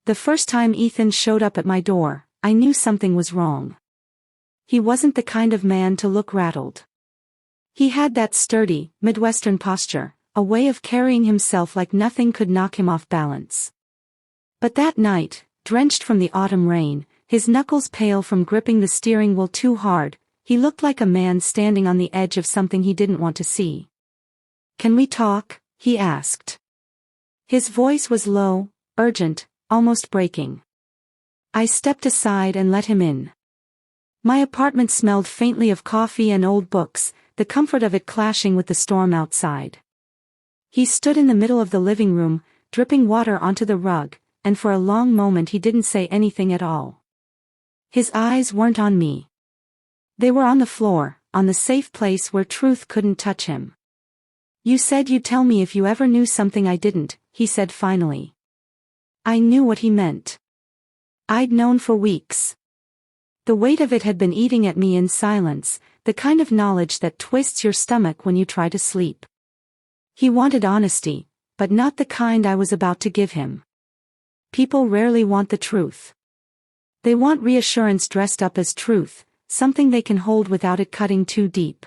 The first time Ethan showed up at my door, I knew something was wrong. He wasn't the kind of man to look rattled. He had that sturdy, Midwestern posture, a way of carrying himself like nothing could knock him off balance. But that night, drenched from the autumn rain, his knuckles pale from gripping the steering wheel too hard, he looked like a man standing on the edge of something he didn't want to see. "Can we talk?" he asked. His voice was low, urgent, almost breaking. I stepped aside and let him in. My apartment smelled faintly of coffee and old books, the comfort of it clashing with the storm outside. He stood in the middle of the living room, dripping water onto the rug, and for a long moment he didn't say anything at all. His eyes weren't on me. They were on the floor, on the safe place where truth couldn't touch him. "You said you'd tell me if you ever knew something I didn't," he said finally. I knew what he meant. I'd known for weeks. The weight of it had been eating at me in silence, the kind of knowledge that twists your stomach when you try to sleep. He wanted honesty, but not the kind I was about to give him. People rarely want the truth. They want reassurance dressed up as truth, something they can hold without it cutting too deep.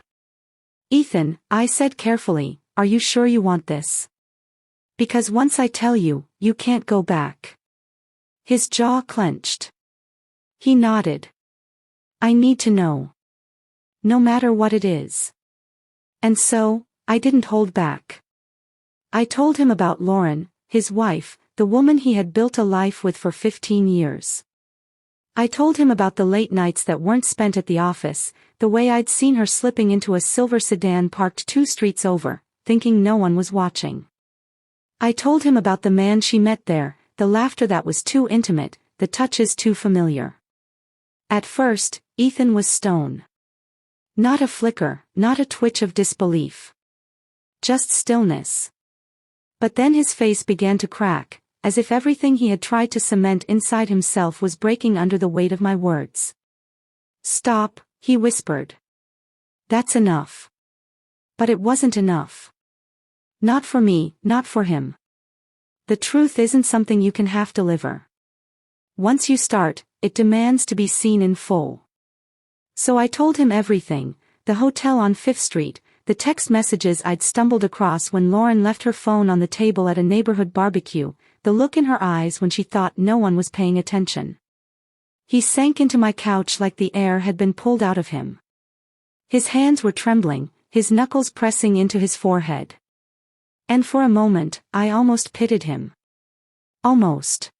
"Ethan," I said carefully, "are you sure you want this? Because once I tell you, you can't go back." His jaw clenched. He nodded. "I need to know. No matter what it is." And so, I didn't hold back. I told him about Lauren, his wife, the woman he had built a life with for 15 years. I told him about the late nights that weren't spent at the office, the way I'd seen her slipping into a silver sedan parked 2 streets over, thinking no one was watching. I told him about the man she met there, the laughter that was too intimate, the touches too familiar. At first, Ethan was stone. Not a flicker, not a twitch of disbelief. Just stillness. But then his face began to crack, as if everything he had tried to cement inside himself was breaking under the weight of my words. "Stop," he whispered. "That's enough." But it wasn't enough. Not for me, not for him. The truth isn't something you can half deliver. Once you start, it demands to be seen in full. So I told him everything, the hotel on 5th Street, the text messages I'd stumbled across when Lauren left her phone on the table at a neighborhood barbecue, the look in her eyes when she thought no one was paying attention. He sank into my couch like the air had been pulled out of him. His hands were trembling, his knuckles pressing into his forehead. And for a moment, I almost pitied him. Almost.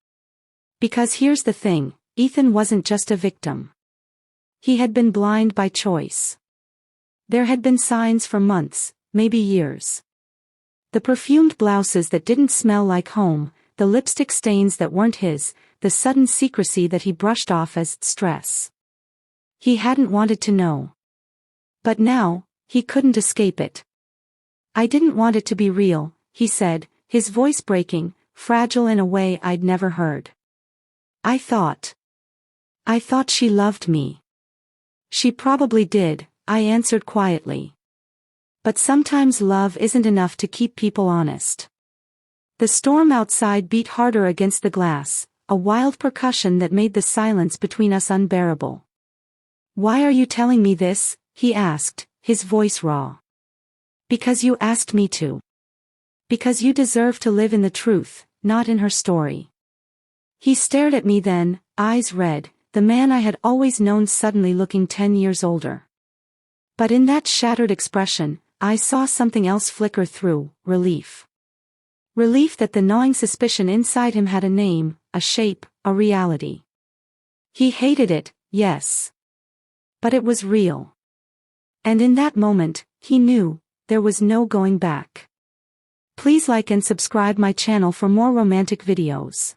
Because here's the thing, Ethan wasn't just a victim. He had been blind by choice. There had been signs for months, maybe years. The perfumed blouses that didn't smell like home, the lipstick stains that weren't his, the sudden secrecy that he brushed off as stress. He hadn't wanted to know. But now, he couldn't escape it. "I didn't want it to be real," he said, his voice breaking, fragile in a way I'd never heard. I thought she loved me." "She probably did," I answered quietly. "But sometimes love isn't enough to keep people honest." The storm outside beat harder against the glass, a wild percussion that made the silence between us unbearable. "Why are you telling me this?" he asked, his voice raw. "Because you asked me to. Because you deserve to live in the truth, not in her story." He stared at me then, eyes red, the man I had always known suddenly looking 10 years older. But in that shattered expression, I saw something else flicker through, relief. Relief that the gnawing suspicion inside him had a name, a shape, a reality. He hated it, yes. But it was real. And in that moment, he knew, there was no going back. Please like and subscribe my channel for more romantic videos.